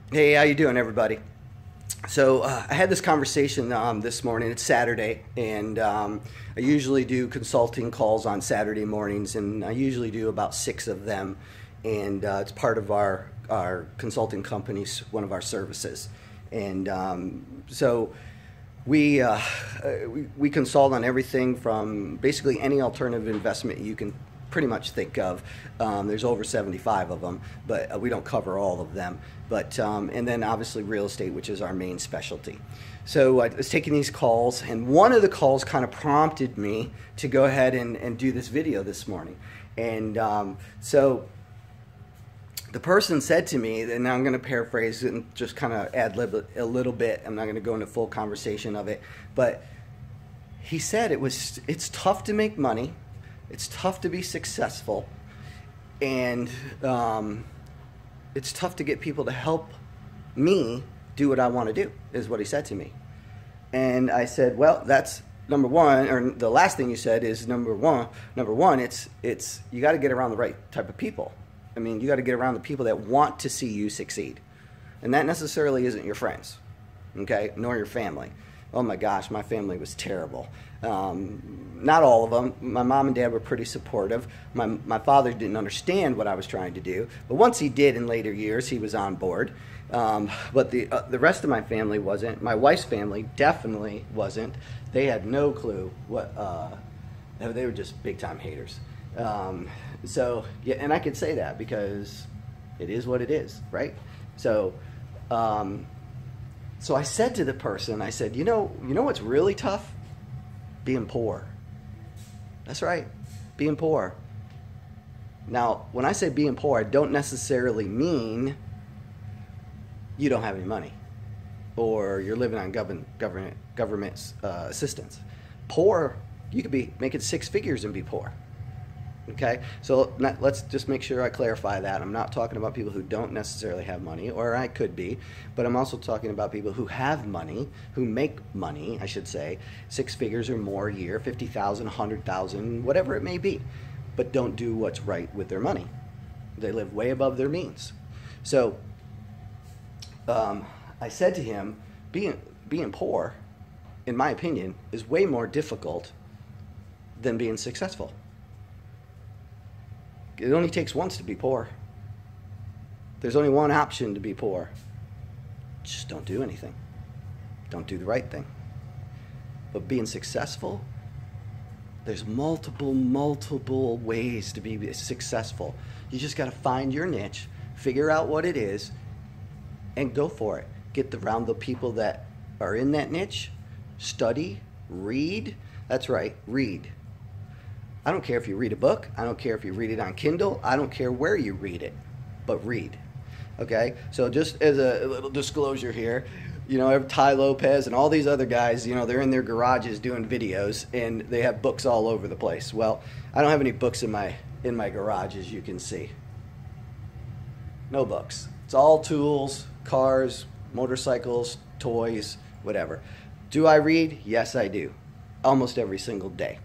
Hey, how you doing, everybody? So I had this conversation this morning. It's Saturday, and I usually do consulting calls on Saturday mornings, and I usually do about six of them, and it's part of our consulting company's one of our services, and so we consult on everything from basically any alternative investment you can pretty much think of. There's over 75 of them, but we don't cover all of them. But and then obviously real estate, which is our main specialty. So I was taking these calls, and one of the calls kind of prompted me to go ahead and do this video this morning. And so the person said to me, and I'm going to paraphrase and just kind of ad lib a little bit. I'm not going to go into full conversation of it, but he said it's tough to make money, it's tough to be successful, and it's tough to get people to help me do what I want to do, is what he said to me. And I said, well, that's number one, or the last thing you said is number one. It's you got to get around the right type of people. I mean, you got to get around the people that want to see you succeed. And that necessarily isn't your friends, okay, nor your family. Oh my gosh, my family was terrible. Not all of them. My mom and dad were pretty supportive. My father didn't understand what I was trying to do, but once he did in later years, he was on board. But the rest of my family wasn't. My wife's family definitely wasn't. They had no clue what. They were just big time haters. So yeah, and I could say that because it is what it is, right? So. So I said to the person, I said, you know what's really tough? Being poor. That's right, being poor. Now, when I say being poor, I don't necessarily mean you don't have any money or you're living on government assistance. Poor, you could be making six figures and be poor. Okay, so let's just make sure I clarify that. I'm not talking about people who don't necessarily have money, or I could be, but I'm also talking about people who have money, who make money, I should say, six figures or more a year, 50,000, 100,000, whatever it may be, but don't do what's right with their money. They live way above their means. So I said to him, being poor, in my opinion, is way more difficult than being successful. It only takes once to be poor. There's only one option to be poor. Just don't do anything. Don't do the right thing. But being successful, there's multiple ways to be successful. You just got to find your niche, figure out what it is, and go for it. Get around the people that are in that niche, study, read. That's right, read. I don't care if you read a book. I don't care if you read it on Kindle. I don't care where you read it, but read. Okay? So just as a little disclosure here, Ty Lopez and all these other guys, they're in their garages doing videos and they have books all over the place. Well, I don't have any books in my garage, as you can see. No books. It's all tools, cars, motorcycles, toys, whatever. Do I read? Yes, I do. Almost every single day.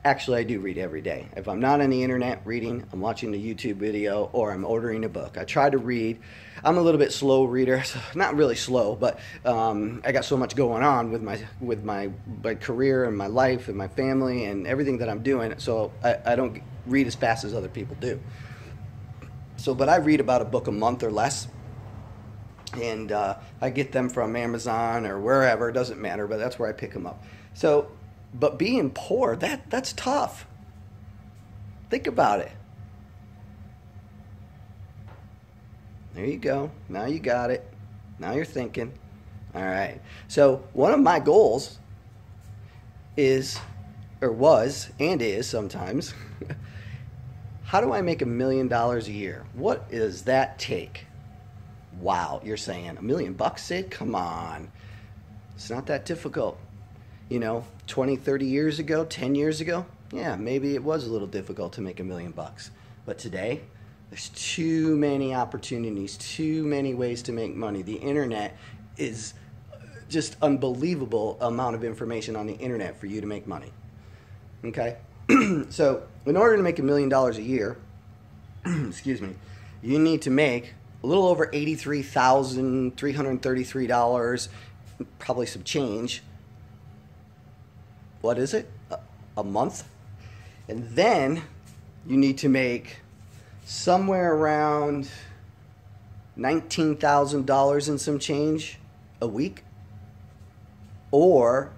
Actually, I do read every day. If I'm not on the internet reading, I'm watching a YouTube video or I'm ordering a book. I try to read. I'm a little bit slow reader, so not really slow, but I got so much going on with my career and my life and my family and everything that I'm doing, so I don't read as fast as other people do. So, but I read about a book a month or less, and I get them from Amazon or wherever. It doesn't matter, but that's where I pick them up. So. But being poor, that's tough. Think about it. There you go. Now you got it. Now you're thinking. All right. So one of my goals is, or was, and is sometimes, how do I make $1 million a year? What does that take? Wow, you're saying $1 million, Sid? Come on. It's not that difficult. 20, 30 years ago, 10 years ago, yeah, maybe it was a little difficult to make $1 million. But today, there's too many opportunities, too many ways to make money. The internet is just unbelievable amount of information on the internet for you to make money. Okay? So, in order to make $1 million a year, excuse me, you need to make a little over $83,333, probably some change. What is it? A month? And then you need to make somewhere around $19,000 and some change a week. Or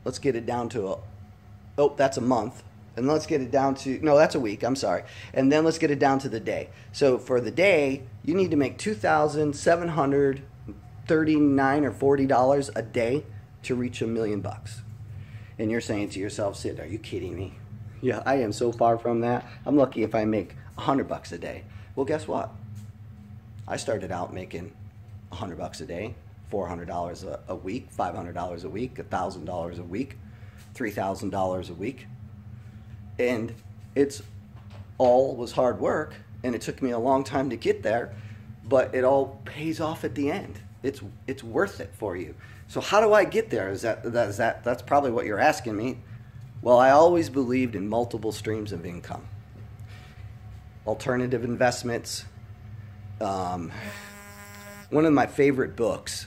let's get it down to that's a month. And let's get it down to, no, that's a week, I'm sorry. And then let's get it down to the day. So for the day, you need to make $2,739 or $40 a day to reach $1 million. And you're saying to yourself, Sid, are you kidding me? Yeah, I am so far from that. I'm lucky if I make $100 a day. Well, guess what? I started out making $100 a day, $400 a week, $500 a week, $1,000 a week, $3,000 a week. And it's all was hard work, and it took me a long time to get there, but it all pays off at the end. It's worth it for you. So how do I get there? That's probably what you're asking me. Well, I always believed in multiple streams of income. Alternative investments. One of my favorite books,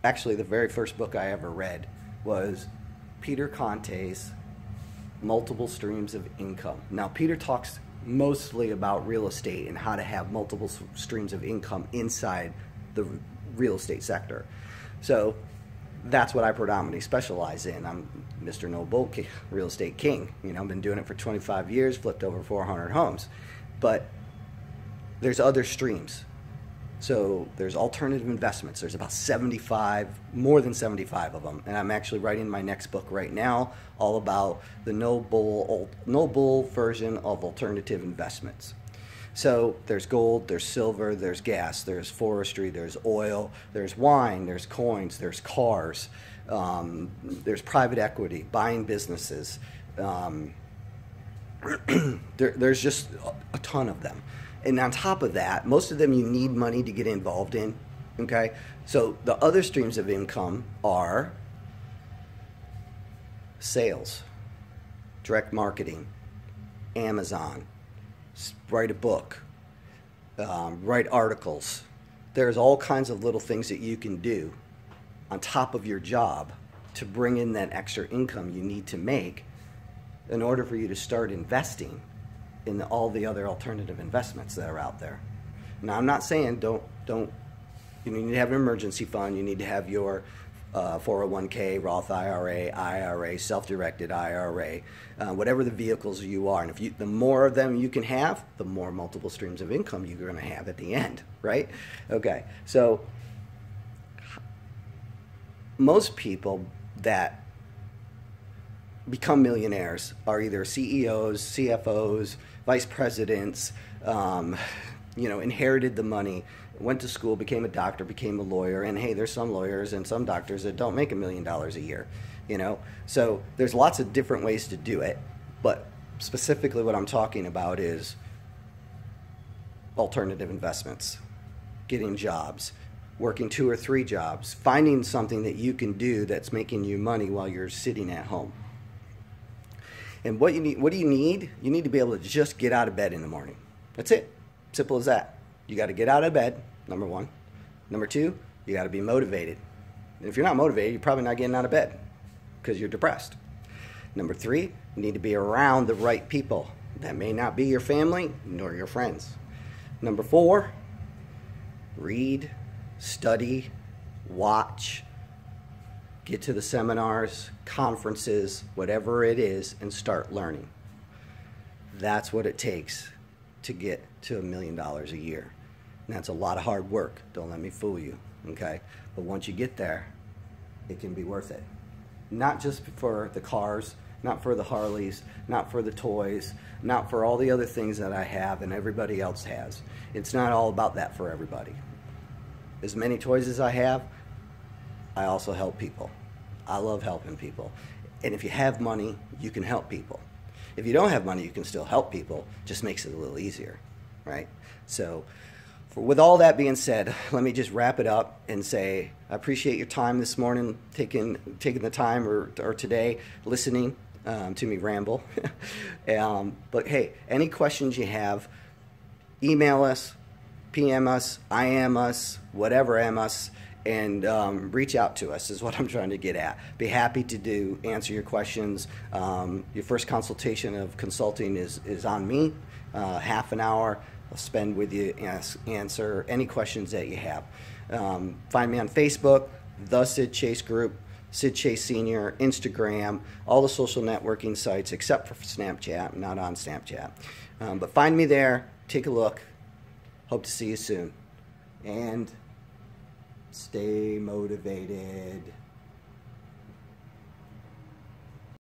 actually the very first book I ever read, was Peter Conte's Multiple Streams of Income. Now, Peter talks mostly about real estate and how to have multiple streams of income inside the real estate sector. So that's what I predominantly specialize in. I'm Mr. No Bull Real Estate King. You know, I've been doing it for 25 years, flipped over 400 homes. But there's other streams. So there's alternative investments. There's about 75, more than 75 of them. And I'm actually writing my next book right now, all about the no bull version of alternative investments. So there's gold, there's silver, there's gas, there's forestry, there's oil, there's wine, there's coins, there's cars, there's private equity, buying businesses. There's just a ton of them. And on top of that, most of them you need money to get involved in, okay? So the other streams of income are sales, direct marketing, Amazon, write a book, write articles. There's all kinds of little things that you can do on top of your job to bring in that extra income you need to make in order for you to start investing in all the other alternative investments that are out there. Now, I'm not saying don't you need to have an emergency fund. You need to have your 401k, Roth IRA, self-directed IRA, whatever the vehicles you are. And the more of them you can have, the more multiple streams of income you're going to have at the end, right? Okay, so most people that become millionaires are either CEOs, CFOs, vice presidents, inherited the money, went to school, became a doctor, became a lawyer, and hey, there's some lawyers and some doctors that don't make $1 million a year, So there's lots of different ways to do it, but specifically what I'm talking about is alternative investments, getting jobs, working 2 or 3 jobs, finding something that you can do that's making you money while you're sitting at home. And what do you need? You need to be able to just get out of bed in the morning. That's it. Simple as that. You got to get out of bed, number 1. Number 2, you got to be motivated. And if you're not motivated, you're probably not getting out of bed because you're depressed. Number 3, you need to be around the right people. That may not be your family nor your friends. Number 4, read, study, watch, get to the seminars, conferences, whatever it is, and start learning. That's what it takes to get to $1 million a year. And that's a lot of hard work. Don't let me fool you, okay? But once you get there, it can be worth it. Not just for the cars, not for the Harleys, not for the toys, not for all the other things that I have and everybody else has. It's not all about that for everybody. As many toys as I have, I also help people. I love helping people. And if you have money, you can help people. If you don't have money, you can still help people. Just makes it a little easier, right? So with all that being said, let me just wrap it up and say I appreciate your time this morning, taking the time or today listening to me ramble. But hey, any questions you have, email us, PM us, IM us, whatever us, and reach out to us is what I'm trying to get at. Be happy to answer your questions. Your first consultation of consulting is on me. Half an hour I'll spend with you, answer any questions that you have. Find me on Facebook, The Sid Chase Group, Sid Chase Senior, Instagram, all the social networking sites except for Snapchat. I'm not on Snapchat. But find me there, take a look. Hope to see you soon. And stay motivated.